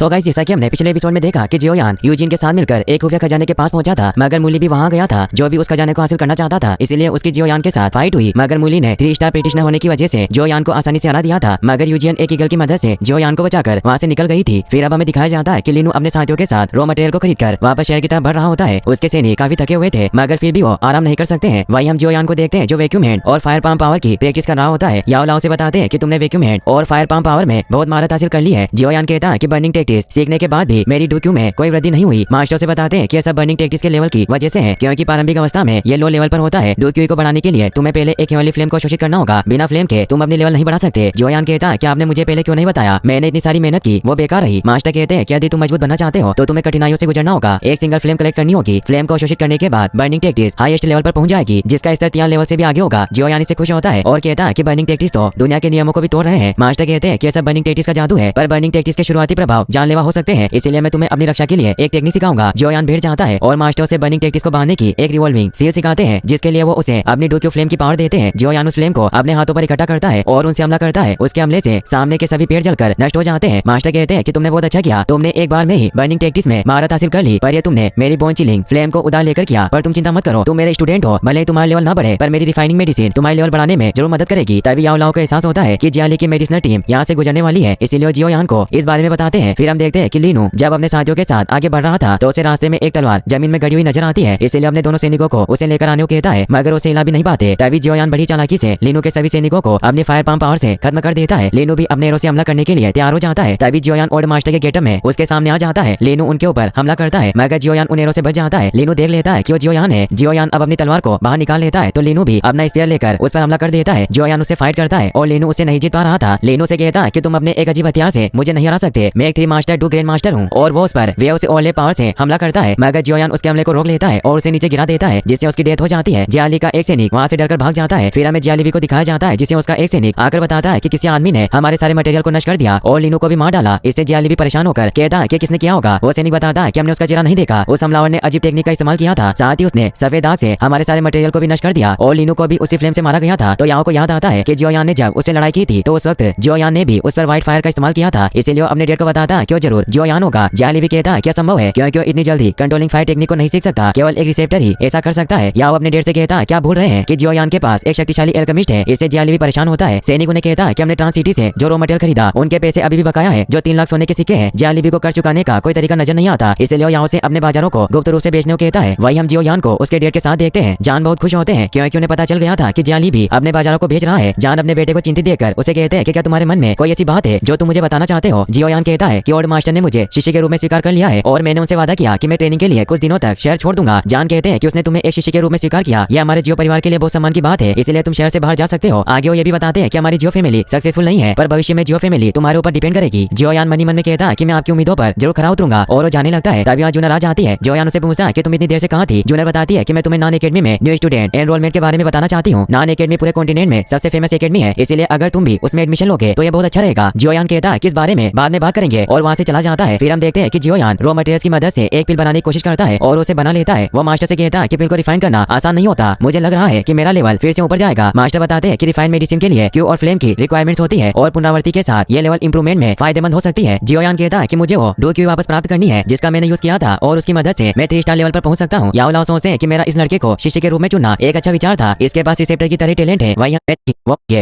तो गाइस जैसा कि हमने पिछले एपिसोड में देखा कि जियोयान यूजिन के साथ मिलकर एक खुफिया खजाने के पास पहुंचा था, मगर मूली भी वहां गया था जो भी उस खजाने को हासिल करना चाहता था। इसीलिए उसकी जियोयान के साथ फाइट हुई, मगर मूली ने 3 स्टार प्रेटिशनर होने की वजह से जियोयान को आसानी से हरा दिया था। मगर यूजिन एक ईगल की मदद से जियोयान को बचाकर वहां से निकल गई थी। फिर अब हमें दिखाया जाता है कि लीनू अपने साथियों के साथ रॉ मटेरियल को खरीदकर वापस शहर की तरफ बढ़ रहा होता है। उसके सैनिक काफी थके हुए थे, मगर फिर भी वो आराम नहीं कर सकते हैं। वही हम जियोयान को देखते हैं जो वैक्यूम हैंड और फायर पाम पावर की प्रैक्टिस कर रहा होता है। याओ लाओ से बताते हैं कि तुमने वैक्यूम हैंड और फायर पाम पावर में बहुत महारत हासिल कर ली है। जियोयान कहता है कि बर्निंग टैक्टिस सीखने के बाद भी मेरी डूक्यू में कोई वृद्धि नहीं हुई। मास्टर से बताते हैं कि यह सब बर्निंग टैक्टिस के लेवल की वजह से है, क्योंकि प्रारंभिक अवस्था में ये लो लेवल पर होता है। डूक्यू को बढ़ाने के लिए तुम्हें पहले एक हेवनली फ्लेम को शोषित करना होगा। बिना फ्लेम के तुम अपनी लेवल नहीं बढ़ा सकते। जियोयान कहता है कि आपने मुझे पहले क्यों नहीं बताया, मैंने इतनी सारी मेहनत की वो बेकार रही। मास्टर कहते हैं कि यदि तुम मजबूत बनना चाहते हो तो तुम्हें कठिनाइयों से गुजरना होगा। एक सिंगल फ्लेम कलेक्ट करनी होगी। फ्लेम को शोषित करने के बाद बर्निंग टैक्टिस हाईएस्ट लेवल पर पहुंच जाएगी, जिसका स्तर 3 लेवल से भी आगे होगा। जियोयान इससे खुश होता है और कहता है कि बर्निंग टैक्टिस तो दुनिया के नियमों को भी तोड़ रहे हैं। मास्टर कहते हैं कि यह सब बर्निंग टैक्टिस का जादू है, पर बर्निंग टैक्टिस के शुरुआती प्रभाव जानलेवा हो सकते हैं, इसलिए मैं तुम्हें अपनी रक्षा के लिए एक टेक्निक सिखाऊंगा। जियोयान भेड़ जाता है और मास्टर से बर्निंग टैक्टिस को बांधने की एक रिवॉल्विंग सील सिखाते हैं, जिसके लिए वो उसे अपनी डूक्यू फ्लेम की पावर देते हैं। जियोयान उस फ्लेम को अपने हाथों पर इकट्ठा करता है और उनसे हमला करता है। उसके हमले से सामने के सभी पेड़ जलकर नष्ट हो जाते हैं। मास्टर कहते हैं कि तुमने बहुत अच्छा किया, तुमने एक बार में ही बर्निंग टैक्टिस में महारत हासिल कर ली, पर ये तुमने मेरी बोन चिलिंग फ्लेम को उधार लेकर किया। पर तुम चिंता मत करो, तुम मेरे स्टूडेंट हो, भले ही तुम्हारा लेवल ना बढ़े, पर मेरी रिफाइनिंग मेडिसिन तुम्हारे लेवल बढ़ाने में जरूर मदद करेगी। तभी याओ लाओ को एहसास होता है कि जियाली की मेडिसिनल टीम यहाँ से गुजरने वाली है, इसीलिए जियोयान को इस बारे में बताते हैं। फिर हम देखते हैं कि लीनू जब अपने साथियों के साथ आगे बढ़ रहा था तो उसे रास्ते में एक तलवार जमीन में गड़ी हुई नजर आती है, इसलिए अपने दोनों सैनिकों को उसे लेकर आने को कहता है, मगर उसे हिला भी नहीं पाते। तभी जियोयान बड़ी चालाकी से लीनू के सभी सैनिकों को अपनी फायर पाम पावर से खत्म कर देता है। लीनू भी अपने एरो से हमला करने के लिए तैयार हो जाता है। तभी जियोयान ओल्ड मास्टर के गेटअप में उसके सामने आ जाता है। लीनू उनके ऊपर हमला करता है, मगर जियोयान उन एरो से बच जाता है। लीनू देख लेता है कि वो जियोयान है। जियोयान अब अपनी तलवार को बाहर निकाल लेता है, तो लीनू भी अपना स्पीयर लेकर उस पर हमला कर देता है। जियोयान उससे फाइट करता है और लीनू उसे नहीं जीत पा रहा था। लीनू से कहता है कि तुम अपने एक अजीब हथियार से मुझे नहीं हरा सकते, मैं एक 3 मास्टर 2 ग्रैंड मास्टर हूँ। और वो उस पर वे उसे ओल्ड पावर से हमला करता है, मगर जियोयान उसके हमले को रोक लेता है और उसे नीचे गिरा देता है, जिससे उसकी डेथ हो जाती है। जियाली का एक सैनिक वहाँ से डरकर भाग जाता है। फिर हमें जियाली को दिखाया जाता है, जिसे उसका एक सैनिक आकर बताता है कि किसी आदमी ने हमारे सारे मटेरियल को नष्ट कर दिया और लीनू को भी मार डाला। इससे जियाली भी परेशान होकर कहता है कि किसने किया होगा। वो सैनिक बताता है कि हमने उसका चेहरा नहीं देखा, उस हमलावर ने अजीब टेक्निक का इस्तेमाल किया था, साथ ही उसने सफेद दाग से हमारे सारे मटेरियल को भी नष्ट कर दिया और लीनू को भी उसी फ्लेम से मारा गया था। तो याओ को याद आता है कि जियोयान ने जब उससे लड़ाई की थी तो उस वक्त जियोयान ने भी उस पर व्हाइट फायर का इस्तेमाल किया था, इसीलिए अपने डेट को बताता है कि वो जरूर जियोयान होगा। जियाली भी कहता है क्या संभव है, क्योंकि वो इतनी जल्दी कंट्रोलिंग फायर टेक्निक को नहीं सीख सकता, केवल एक रिसेप्टर ही ऐसा कर सकता है। याओ अपने डेट से कहता है क्या भूल रहे हैं कि जियोयान के पास एक शक्तिशाली एल्केमिस्ट है। इससे जियाली भी परेशान होता है। सैनिक उन्हें कहता है कि हमने ट्रांस सिटी से जो रॉ मटेरियल खरीदा उनके पैसे अभी भी बकाया है, जो 3 लाख सोने के सिक्के हैं। जियाली को कर चुकाने का कोई तरीका नजर नहीं आता, इसलिए यहाँ से अपने बाजारों को गुप्त रूप से बेचने को कहता है। वही हम जियोयान को उसके डेट के साथ देखते हैं। जान बहुत खुश होते हैं क्योंकि उन्हें पता चल गया था कि जियाली भी अपने बाजारों को बेच रहा है। जान अपने बेटे को चिंतित देखकर उसे कहते हैं कि क्या तुम्हारे मन में कोई ऐसी बात है जो तुम मुझे बताना चाहते हो। जियोयान कहता है कि ओल्ड मास्टर ने मुझे शिष्य के रूप में स्वीकार कर लिया है और मैंने उनसे वादा किया कि मैं ट्रेनिंग के लिए कुछ दिनों तक शहर छोड़ दूंगा। जान कहते हैं कि उसने तुम्हें एक शिष्य के रूप में स्वीकार किया, यह हमारे जियो परिवार के लिए बहुत सम्मान की बात है, इसलिए तुम शहर से बाहर जा सकते हो। आगे वो ये भी बताते हैं कि हमारी जियो फैमिली सक्सेसफुल नहीं है, पर भविष्य में जियो फैमिली तुम्हारे ऊपर डिपेंड करेगी। जियोयान मन ही मन में कहता है कि मैं आपकी उम्मीदों पर जरूर खरा उतरूंगा और वो जाने लगता है। तभी वहाँ जूनर आ जाती है। जियोयान उसे पूछता है कि तुम इतनी देर से कहाँ थी। जूनर बताती है कि मैं तुम्हें नान एकेडमी में न्यू स्टूडेंट एनरोलमेंट के बारे में बताना चाहती हूँ। नान एकेडमी पूरे कॉन्टिनेंट में सबसे फेमस एकेडमी है, इसलिए अगर तुम भी उसमें एडमिशन लोगे तो ये बहुत अच्छा रहेगा। जियोयान कहता है कि इस बारे में बाद में बात करेंगे और वहाँ से चला जाता है। फिर हम देखते हैं कि जियोयान रॉ मटेरियल्स की मदद से एक पिल बनाने की कोशिश करता है और उसे बना लेता है। वो मास्टर से कहता है कि पिल को रिफाइन करना आसान नहीं होता, मुझे लग रहा है कि मेरा लेवल फिर से ऊपर जाएगा। मास्टर बताते हैं कि रिफाइन मेडिसिन के लिए क्यू और फ्लेम की रिक्वायरमेंट्स होती है और पुनरावृत्ति के साथ ये लेवल इंप्रूवमेंट में फायदेमंद हो सकती है। जियोयान कहता है कि मुझे वो डो क्यू वापस प्राप्त करनी है जिसका मैंने यूज किया था और उसकी मदद से मैं 3 स्टार लेवल पर पहुंच सकता हूँ। याओ लाओ सोचते हैं कि मेरा इस लड़के को शिष्य के रूप में चुनना एक अच्छा विचार था, इसके पास रिसेप्टर की तरह टैलेंट है, वही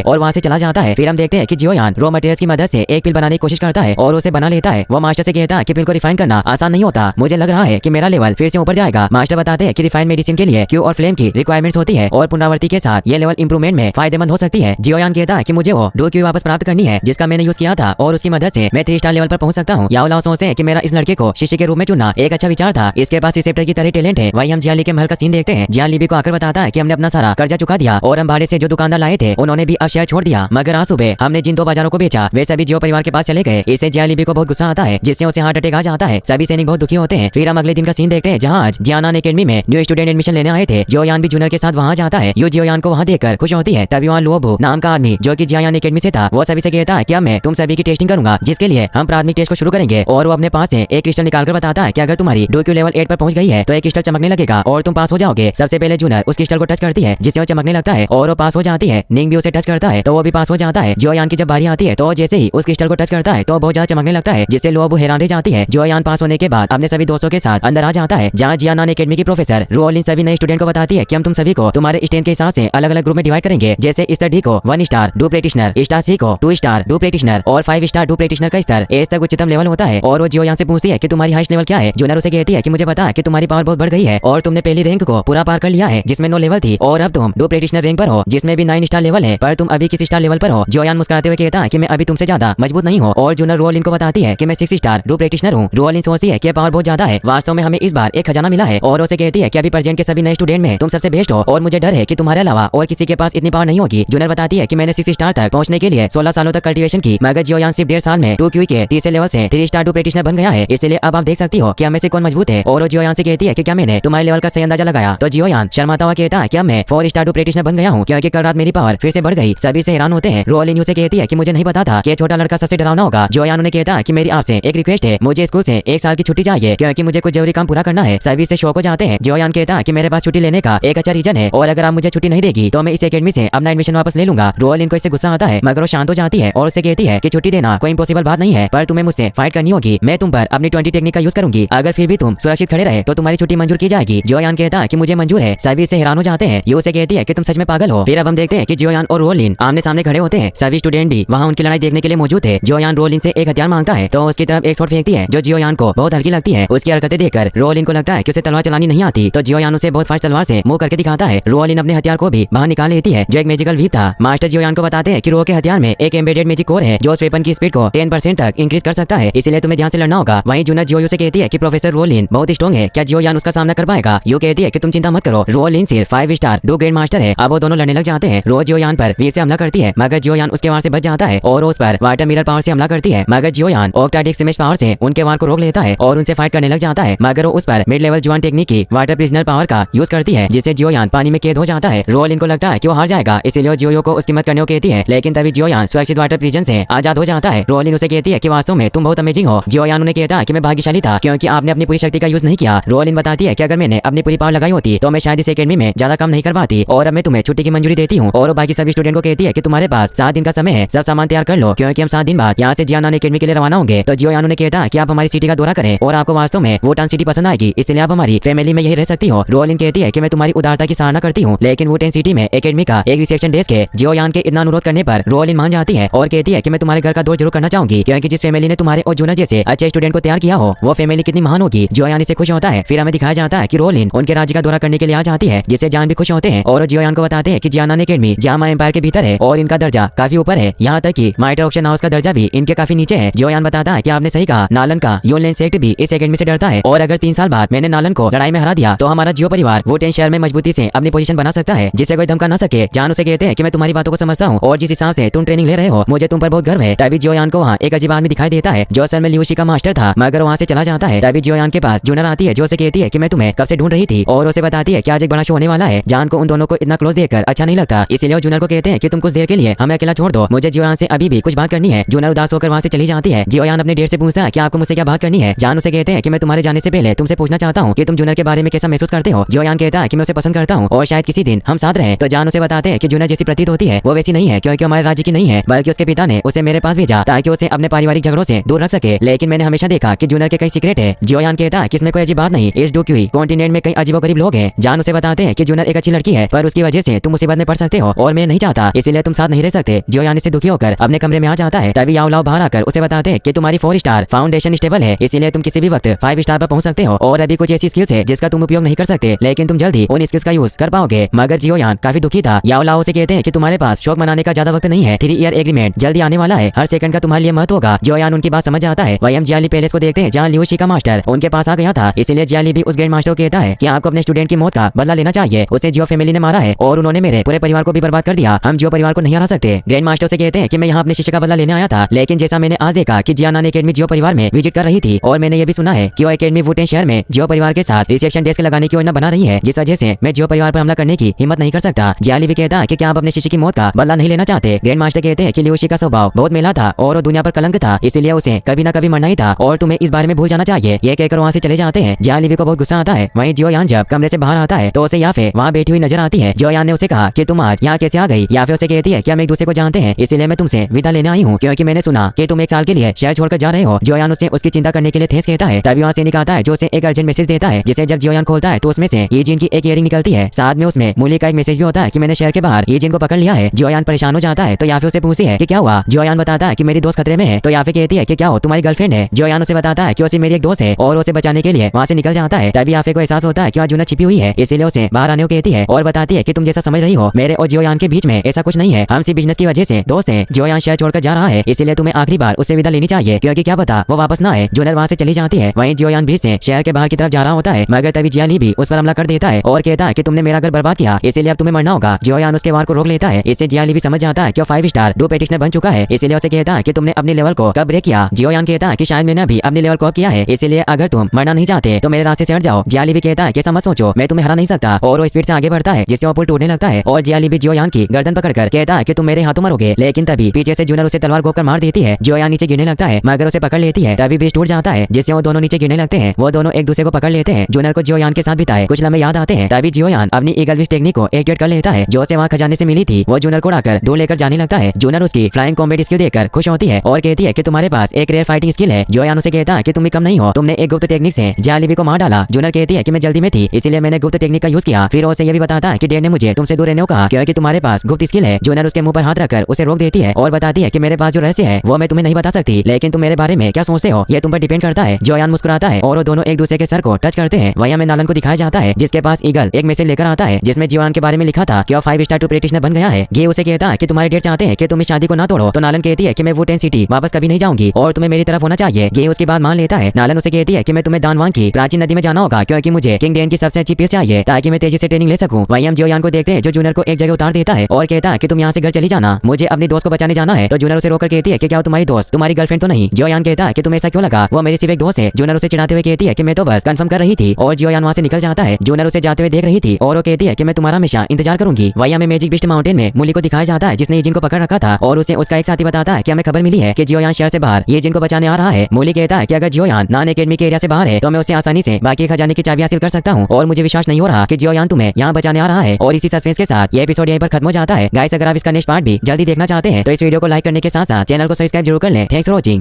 और वहाँ से चला जाता है। फिर हम देखते हैं कि जियोयान रॉ मटेरियल्स की मदद से एक पिल बनाने की कोशिश करता है और उसे बना लेता है। वो मास्टर से कहता है कि पिल को रिफाइन करना आसान नहीं होता, मुझे लग रहा है कि मेरा लेवल फिर से ऊपर जाएगा। मास्टर बताते हैं कि रिफाइन मेडिसिन के लिए क्यू और फ्लेम की रिक्वायरमेंट्स होती है और पुनरावृत्ति के साथ ये लेवल इंप्रूवमेंट में फायदेमंद हो सकती है। जियोयान कहता है कि मुझे वो डो क्यू वापस प्राप्त करनी है जिसका मैंने यूज किया था और उसकी मदद से मैं 3 स्टार लेवल पर पहुंच सकता हूँ। याओ लाओ सोचते हैं कि मेरा इस लड़के को शिष्य के रूप में चुनना एक अच्छा विचार था, इसके पास रिसेप्टर की तरह टैलेंट है। वही हम जियाली के महल का सीन देखते हैं। जियाली को आकर बताता है कि हमने अपना सारा कर्जा चुका दिया और हम भाड़े से जो दुकानदार लाए थे उन्होंने भी अब शहर छोड़ दिया, मगर आज सुबह हमने जिन 2 बाजारों को बेचा वे सभी जियो परिवार के पास चले गए। इससे जियाली को बहुत गुस्सा आता है, जिससे उसे हार्ट अटैक आ जाता है। सभी सैनिक बहुत दुखी होते हैं। फिर हम अगले दिन का सीन देखते हैं जहाँ आज जियानान एकेडमी में न्यू स्टूडेंट एडमिशन लेने आए थे। जियोयान भी जूनियर के साथ वहाँ जाता है। यू जियोयान को वहाँ देखकर खुश होती है। तभी वहाँ लुओबू नाम का आदमी जो कि जियायान एकेडमी से था वो सभी से कहता है कि मैं तुम सभी की टेस्टिंग करूंगा, जिसके लिए हम प्राथमिक टेस्ट को शुरू करेंगे। और वो अपने पास से एक क्रिस्टल निकालकर बताता है कि अगर तुम्हारी डोक्यू लेवल 8 पर पहुंच गई है तो एक क्रिस्टल चमकने लगेगा और तुम पास हो जाओगे। सबसे पहले जूनियर उस क्रिस्टल को टच करती है जिससे वो चमकने लगता है और वो पास हो जाती है। निंग भी उसे टच करता है तो वो भी पास हो जाता है। जियोयान की जब बारी आती है तो जैसे ही उस क्रिस्टल को टच करता है तो बहुत ज्यादा चमकने लगता है जिससे लोबो हैरान रह जाती है। जोयान पास होने के बाद अपने सभी दोस्तों के साथ अंदर आ जाता है, जहाँ जियानान एकेडमी की प्रोफेसर रोलिन सभी नए स्टूडेंट को बताती है कि हम तुम सभी को तुम्हारे स्ट्रेंथ के हिसाब से अलग अलग ग्रुप में डिवाइड करेंगे। जैसे स्टार डी को 1 स्टार 2 प्रैक्टिशनर, स्टार सी को 2 स्टार 2 प्रैक्टिशनर और 5 स्टार 2 प्रैक्टिशनर का स्तर एस तक उच्चतम लेवल होता है। और वो जियोयान से पूछती है कि तुम्हारी हाईएस्ट लेवल क्या है। जूनर उसे कहती है कि मुझे पता है कि तुम्हारी पावर बहुत बढ़ गई है और तुमने पहली रैंक को पूरा पार कर लिया है जिसमें 9 लेवल थी, और अब तुम 2 प्रैक्टिशनर रैंक पर हो जिसमें भी 9 स्टार लेवल है, पर तुम अभी किस स्टार लेवल पर हो। जियोयान मुस्कुराते हुए कहता है कि मैं अभी तुमसे ज्यादा मजबूत नहीं हूँ। और जूनर रोलिन को बताती है कि मैं 6 स्टार 2 प्रैक्टिशनर हूँ। रोलिन सोचती है कि पावर बहुत ज्यादा है। वास्तव में हमें इस बार एक खजाना मिला है और उसे कहती है कि अभी प्रेजेंट के सभी नए स्टूडेंट में तुम सबसे बेस्ट हो और मुझे डर है कि तुम्हारे अलावा और किसी के पास इतनी पावर नहीं होगी। जूनर बताती है कि मैंने 6 स्टार तक पहुंचने के लिए 16 सालों तक कल्टीवेशन की, मगर जियोयान सिर्फ 1.5 साल में 2 क्यू के तीसरे लेवल से 3 स्टार 2 प्रैक्टिशनर बन गया है। इसलिए अब आप देख सकती हो कि हमें से कौन मजबूत है। और जियोयान से कहती है कि क्या मैंने तुम्हारे लेवल का सही अंदाजा लगाया। तो जियोयान शर्माता हुआ कहता है कि मैं 4 स्टार 2 प्रैक्टिशनर बन गया हूँ क्योंकि कल रात मेरी पावर फिर से बढ़ गई। सभी से हैरान होते हैं। रोलिन उसे कहती है कि मुझे नहीं पता था कि छोटा लड़का सबसे डरावना होगा। जियोयान उन्हें कहता है कि मेरी आपसे एक रिक्वेस्ट है, मुझे स्कूल से 1 साल की छुट्टी चाहिए क्योंकि मुझे कुछ जरूरी काम पूरा करना है। सभी से शौक हो जाते हैं। जियोयान कहता है कि मेरे पास छुट्टी लेने का एक अच्छा रीजन है और अगर आप मुझे छुट्टी नहीं देगी तो मैं इस एकेडमी से अपना एडमिशन वापस ले लूंगा। रोलिन को इससे गुस्सा आता है मगर वो शांत हो जाती है और उसे कहती है कि छुट्टी देना कोई इम्पॉसिबल बात नहीं है, पर तुम्हें मुझसे फाइट करनी होगी। मैं तुम पर अपनी 20 टेक्निक का यूज करूंगी। अगर फिर भी तुम सुरक्षित खड़े रहे तो तुम्हारी छुट्टी मंजूर की जाएगी। जियोयान कहता है कि मुझे मंजूर है। सभी से हैरान हो जाते हैं। ये उसे कहती है कि तुम सच में पागल हो। फिर अब हम देखते हैं कि जियोयान और रोलिन आमने सामने खड़े होते हैं। सभी स्टूडेंट भी वहाँ उनकी लड़ाई देखने के लिए मौजूद थे। जियोयान रोलिन से एक हथियार मांगता है तो उसकी तरफ एक शॉट फेंकती है जो जियोयान को बहुत हल्की लगती है। उसकी हरकतें देखकर रोलिन को लगता है कि उसे तलवार चलानी नहीं आती, तो जियोयान उसे बहुत फास्ट तलवार से मुंह करके दिखाता है। रोलिन अपने हथियार को भी बाहर निकाल लेती है जो एक मैजिकल व्हीप था। मास्टर जियोयान को बताते हैं कि रो के हथियार में एक एम्बेडेड मैजिक कोर है जो उस वेपन की स्पीड को 10% तक इंक्रीज कर सकता है, इसलिए तुम्हें ध्यान से लड़ना होगा। वहीं जूनर जियोयू से कहती है कि प्रोफेसर रोलिन बहुत स्ट्रॉन्ग है, क्या जियोयान उसका सामना कर पाएगा। यू कहती है कि तुम चिंता मत करो, रोलिन सिर्फ 5 स्टार 2 ग्रैंड मास्टर है। अब वो दोनों लड़ने लग जाते हैं। रोज जियोयान पर वीर से हमला करती है मगर जियोयान उसके वार से बच जाता है और उस पर वाटर मिरर पावर से हमला करती है, मगर जियोयान ऑक्टाडिक सिमेज पावर से उनके वार को रोक लेता है और उनसे फाइट करने लग जाता है, मगर वो उस पर मिड लेवल जुआन टेक्निक की वाटर प्रिजनर पावर का यूज करती है जिससे जियोयान पानी में कैद हो जाता है। रोलिन को लगता है कि वो हार जाएगा, इसलिए जियोयू को उसकी मदद करने को कहती है, लेकिन तभी जियोयान सुरक्षित वाटर प्रिजन से आजाद हो जाता है। रोलिन उसे कहती है कि वास्तव में तुम बहुत अमेजिंग हो। जियोयान उन्हें कहता है कि मैं भाग्यशाली था क्योंकि आपने अपनी पूरी शक्ति का यूज नहीं किया। रोलिन बताती है कि अगर मैंने अपनी पूरी पावर लगाई होती तो मैं शायद इस एकेडमी में ज्यादा काम नहीं कर पाती, और अब मैं तुम्हें छुट्टी की मंजूरी देती हूँ। और बाकी सभी स्टूडेंट को कहती है कि तुम्हारे पास 7 दिन का समय है, सब सामान तैयार कर लो क्योंकि हम 7 दिन बाद यहाँ से जियानान एकेडमी के लिए रवाना होंगे। तो जियोयान उन्हें कहता है कि आप हमारी सिटी का दौरा करें और आपको वास्तव में वुटान सिटी पसंद आएगी, इसलिए आप हमारी फैमिली में यही रह सकती हो। रोलिन कहती है कि मैं तुम्हारी उदारता की सराहना करती हूँ, लेकिन वुटान सिटी में एकेडमी का एक रिसेप्शन डेस्क है। जियोयान के इतना अनुरोध करने पर रोलिन मान जाती है और कहती है कि मैं तुम्हारे घर का दौर जरूर करना चाहूंगी क्योंकि जिस फैमिली ने तुम्हारे और जूनर जैसे अच्छे स्टूडेंट को तैयार किया हो वो फैमिली कितनी महान होगी। जियोयान से खुश होता है। फिर हमें दिखाया जाता है कि रोलिन उनके राज्य का दौरा करने के लिए आ जाती है जिससे जान भी खुश होते हैं और जियोयान को बताते हैं कि जियानान एकेडमी जामा एम्पायर के भीतर है और इनका दर्जा काफी ऊपर है, यहाँ तक कि माइटर ऑक्शन हाउस का दर्जा भी इनके काफी नीचे है। जियोयान बताता है कि आपने सही कहा, नालन का यूनलेन सेक्ट भी इस एकेडमी से डरता है और अगर 3 साल बाद मैंने नालन को लड़ाई में हरा दिया तो हमारा जियो परिवार वुटेन शहर में मजबूती से अपनी पोजीशन बना सकता है जिससे कोई धमका न सके। जान उसे कहते हैं कि मैं तुम्हारी बातों को समझता हूँ और जिस हिसाब से तुम ट्रेनिंग ले रहे हो मुझे तुम पर बहुत गर्व है। तभी जियोयान को वहाँ एक अजीब आदमी दिखाई देता है जो असल में लियोशी का मास्टर था, मगर वहाँ से चला जाता है। तभी जियोयान के पास जूनर आती है जो उसे कहती है कि मैं तुम्हें कब से ढूंढ रही थी और उसे बताती है कि आज एक बड़ा शो होने वाला है। जान को उन दोनों को इतना क्लोज देखकर अच्छा नहीं लगता, इसलिए वो जूनर को कहते हैं कि तुम कुछ देर के लिए हमें अकेला छोड़ दो, मुझे जियोयान से अभी भी कुछ बात करनी है। जूनर उदास होकर वहाँ से चली जाती है। जियोयान अपने डेट से पूछता है कि आपको मुझसे क्या बात करनी है। जान उसे कहते हैं कि मैं तुम्हारे जाने से पहले तुमसे पूछना चाहता हूँ कि तुम जूनर के बारे में कैसा महसूस करते हो। जियोयान कहता है कि मैं उसे पसंद करता हूँ और शायद किसी दिन हम साथ रहें। तो जान उसे बताते हैं कि जूनर जैसी प्रतीत होती है वो वैसी नहीं है क्योंकि हमारे राज्य की नहीं है, बल्कि उसके पिता ने उसे मेरे पास भेजा ताकि उसे अपने पारिवारिक झगड़ों से दूर रख सके, लेकिन मैंने हमेशा देखा कि जूनर के कई सीक्रेट है। जियोयान कहता है कि इसमें कोई अजीब बात नहीं, इस डुक्यूई कॉन्टिनेंट में कई अजीबोगरीब लोग हैं। जान उसे बताते हैं कि जूनर एक अच्छी लड़की है पर उसकी वजह से तुम मुसीबत में पड़ सकते हो और मैं नहीं चाहता, इसलिए तुम साथ नहीं रह सकते। जियोयान से दुखी होकर अपने कमरे में आ जाता है। तभी याओ लाओ बाहर आकर उसे बताते हैं कि तुम्हारी 4 स्टार फाउंडेशन स्टेबल है, इसलिए तुम किसी भी वक्त 5 स्टार पर पहुंच सकते हो और अभी कुछ ऐसी स्किल्स है जिसका तुम उपयोग नहीं कर सकते, लेकिन तुम जल्दी उन स्किल्स का यूज कर पाओगे। मगर जियोयान काफी दुखी था। याओ लाओ से कहते हैं कि तुम्हारे पास शौक मनाने का ज्यादा वक्त नहीं है, 3 ईयर एग्रीमेंट जल्दी आने वाला है, हर सेकंड का तुम्हारे लिए महत्व होगा। जियोयान उनकी बात समझ जाता है। वही हम जियाली पैलेस को देखते हैं जहाँ लियोशी का मास्टर उनके पास आ गया था, इसलिए जियाली भी उस ग्रैंड मास्टर को कहता है कि आपको अपने स्टूडेंट की मौत का बदला लेना चाहिए, उसे जियो फैमिली ने मारा है और उन्होंने मेरे पूरे परिवार को भी बर्बाद कर दिया, हम जियो परिवार को नहीं हरा सकते। ग्रैंड मास्टर से कहते हैं कि मैं यहाँ अपने शिष्य का बदला लेने आया था, लेकिन जैसा मैंने आज देखा कि जियानान एकेडमी जियो परिवार में विजिट कर रही थी और मैंने ये भी सुना है कि वो एकेडमी वुटेन शहर में जियो परिवार के साथ रिसेप्शन डेस्क लगाने की योजना बना रही है, जिस वजह से मैं जियो परिवार पर हमला करने की हिम्मत नहीं कर सकता। जियाली भी कहता है कि क्या आप अपने शिष्य की मौत का बदला नहीं लेना चाहते। ग्रैंड मास्टर कहते हैं कि लियोशी का स्वभाव बहुत मेला था और वो दुनिया पर कलंक था, इसलिए उसे कभी न कभी मरना ही था और तुम्हें इस बारे में भूल जाना चाहिए। ये कहकर वहाँ से चले जाते हैं। जियाली को बहुत गुस्सा आता है। वहीं जियोयान जब कमरे से बाहर आता है तो उसे याफे वहाँ बैठी हुई नजर आती है। जियोयान ने उसे कहा कि तुम आज यहाँ कैसे आ गई। याफे उसे कहती है कि हम एक दूसरे को जानते हैं, इसलिए मैं तुमसे विदा लेने आई हूँ क्योंकि मैंने सुना कि तुम 1 साल के लिए शहर शहर छोड़कर जा रहे हो। जियोयान उससे उसकी चिंता करने के लिए थैंक्स कहता है। तभी वहाँ से निकलता है जो उसे एक अर्जेंट मैसेज देता है, जिसे जब जियोयान खोलता है तो उसमें से ईजिन की एक इयरिंग निकलती है। साथ में उसमें मूली का एक मैसेज भी होता है कि मैंने शहर के बाहर ईजिन को पकड़ लिया है। जियोयान परेशान हो जाता है तो याफे उसे पूछती है कि क्या हुआ। जियोयान बताता है कि मेरी दोस्त खतरे में है। तो याफे कहती है कि क्या हो तुम्हारी गर्लफ्रेंड है। जियोयान उसे बताता है कि उसे मेरी एक दोस्त है और उसे बचाने के लिए वहाँ से निकल जाता है। तभी याफे को एहसास होता है कि वहाँ जूनर छिपी हुई है, इसीलिए उसे बाहर आने को कहती है और बताती है कि तुम जैसा समझ रही हो मेरे और जियोयान के बीच में ऐसा कुछ नहीं है, हम सिर्फ बिजनेस की वजह से दोस्त हैं। जियोयान शहर छोड़कर जा रहा है, इसीलिए तुम्हें आखिरी बार उससे विदा लेनी चाहिए, क्योंकि क्या पता वो वापस ना आए। जूनर वहाँ से चली जाती है। वहीं जियोयान भी से शहर के बाहर की तरफ जा रहा होता है, मगर तभी जियाली भी उस पर हमला कर देता है और कहता है कि तुमने मेरा घर बर्बाद किया, इसीलिए अब तुम्हें मरना होगा। जियोयान उसके वार को रोक लेता है। इससे जियाली भी समझ जाता है कि 5 स्टार डो पेटिशनर बन चुका है, इसीलिए उसे कहता है कि तुमने अपने लेवल को कब ब्रेक किया। जियोयान कहता है कि शायद मैंने अभी अपने लेवल को किया है, इसीलिए अगर तुम मरना नहीं चाहते तो मेरे रास्ते से हट जाओ। जियाली भी कहता है कि समझ सोचो, मैं तुम्हें हरा नहीं सकता और वो स्पीड से आगे बढ़ता है, जिससे वो पुल टूटने लगता है और जियाली भी जियोयान की गर्दन पकड़कर कहता है कि तुम मेरे हाथों मरोगे। लेकिन तभी पीछे से जूनर उसे तलवार घोंपकर मार देती है। जियोयान नीचे गिरने लगता है मगर उसे पकड़ लेती है। तभी ब्रिज टूट जाता है, जिससे वो दोनों नीचे गिरने लगते हैं। वो दोनों एक दूसरे को पकड़ लेते हैं। जूनर को जियोयान के साथ बिताए कुछ लम्हे याद आते हैं। तभी जियोयान अपनी ईगल विश टेक्निक को एक्टिवेट कर लेता है, जो उसे वहाँ खजाने से मिली थी। वो जूनर को उड़ाकर दूर लेकर जाने लगता है। जूनर उसकी फ्लाइंग कॉम्बैट स्किल देखकर खुश होती है और कहती है कि तुम्हारे पास एक रेयर फाइटिंग स्किल है। जियोयान उसे कहता है कि तुम भी कम नहीं हो, तुमने एक गुप्त टेक्निक से जियाली को मार डाला। जूनर कहती है कि मैं जल्दी में थी, इसीलिए मैंने गुप्त टेक्निक का यूज किया। फिर उसे ये भी बताता है कि डेड ने मुझे तुमसे दूर रहने को कहा, क्योंकि तुम्हारे पास गुप्त स्किल है। जूनर उसके मुंह पर हाथ रखकर उसे रोक देती है और बताती है कि मेरे पास जो रहस्य है वो मैं तुम्हें नहीं बता सकती, लेकिन तुम मेरे बारे में क्या सोचते हो ये तुम पर डिपेंड करता है। जियोयान मुस्कुराता है और वो दोनों एक दूसरे के सर को टच करते हैं। वहीं हमें नालन को दिखाया जाता है, जिसके पास ईगल एक मैसेज लेकर आता है, जिसमें जियोयान के बारे में लिखा था कि वो 5 स्टार टू प्रैक्टिशनर बन गया है। गे उसे कहता है कि तुम्हारे डेड चाहते हैं कि तुम इस शादी को ना तोड़ो। तो नालन कहती है कि मैं वो 10 सिटी वापस कभी नहीं जाऊंगी और तुम्हें मेरी तरफ होना चाहिए। गे उसके बाद मान लेता है। नालन उसे कहती है कि मैं तुम्हें दानवांग की प्राचीन नदी में जाना होगा, क्योंकि मुझे किंग डेन की सबसे अच्छी पीस चाहिए ताकि मैं तेजी से ट्रेनिंग ले सकूं। वहीं हम जियोयान को देखते हैं जो जूनर को एक जगह उतार देता है और कहता है कि तुम यहाँ से घर चली जाना, मुझे अपनी दोस्त को बचाने जाना है। तो जूनर उसे रोककर कहती है कि क्या तुम्हारी दोस्त तुम्हारी गर्लफ्रेंड तो नहीं। जियोयान कहता है कि तुम्हें ऐसा क्यों लगा, वो मेरी सिर्फ एक दोस्त है। जूनर उसे चिढ़ाते हुए कहती है कि मैं तो बस कंफर्म कर रही थी और जियोयान वहाँ से निकल जाता है। जूनर उसे जाते हुए देख रही थी और वो कहती है कि मैं तुम्हारा हमेशा इंतजार करूंगी। वहीं हमें मैजिक बिस्ट माउंटेन में मूली को दिखाया जाता है, जिसने ईजिन को पकड़ रखा था और उसे उसका एक साथी बताता है कि हमें खबर मिली है कि जियोयान शहर से बाहर ईजिन को बचाने आ रहा है। मूली कहता है कि अगर जियोयान नॉन एकेडमी के एरिया से बाहर है तो मैं उसे आसानी से बाकी खजाने की चाबी हासिल कर सकता हूँ और मुझे विश्वास नहीं हो रहा कि जियोयान तुम्हें यहाँ बचाने आ रहा है। और इसी सस्पेंस के साथ ये एपिसोड यहीं पर खत्म हो जाता है। गाइस, अगर आप इसका नेक्स्ट पार्ट भी जल्दी देखना चाहते हैं तो इस वीडियो को लाइक करने के साथ साथ चैनल को सब्सक्राइब जरूर कर लें। Thanks for watching.